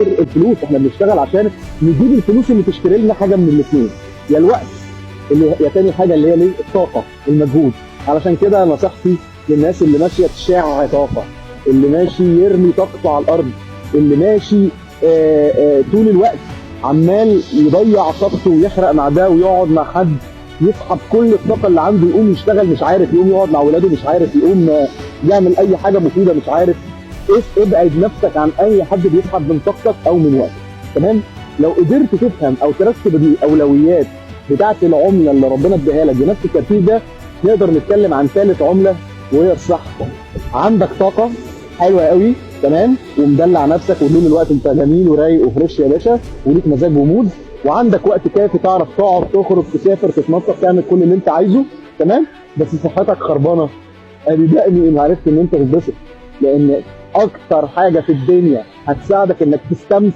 الفلوس، احنا بنشتغل عشان نجيب الفلوس اللي تشتري لنا حاجه من الاثنين، يا الوقت يا تاني حاجه اللي هي ليه الطاقه، المجهود. علشان كده نصيحتي للناس اللي ماشيه تشع طاقه، اللي ماشي يرمي طاقته على الارض، اللي ماشي طول الوقت عمال يضيع طاقته ويحرق مع ده ويقعد مع حد يسحب كل الطاقه اللي عنده، يقوم يشتغل مش عارف، يقوم يقعد مع ولاده مش عارف، يقوم يعمل اي حاجه مفيده مش عارف. ابعد نفسك عن اي حد بيسحب من طاقتك او من وقتك. تمام؟ لو قدرت تفهم او ترتب الاولويات بتاعه العمله اللي ربنا اداها لك بنفس الترتيب ده، نقدر نتكلم عن ثالث عمله وهي الصحه. عندك طاقه حلوه قوي، تمام، ومدلع نفسك وطول الوقت انت جميل ورايق وفريش يا باشا وليك مزاج ومود، وعندك وقت كافي تعرف تقعد تخرج تسافر تتنطط تعمل كل اللي انت عايزه، تمام، بس صحتك خربانه. ادي ان عرفت ان انت تتبسط، لان اكتر حاجه في الدنيا هتساعدك انك تستمتع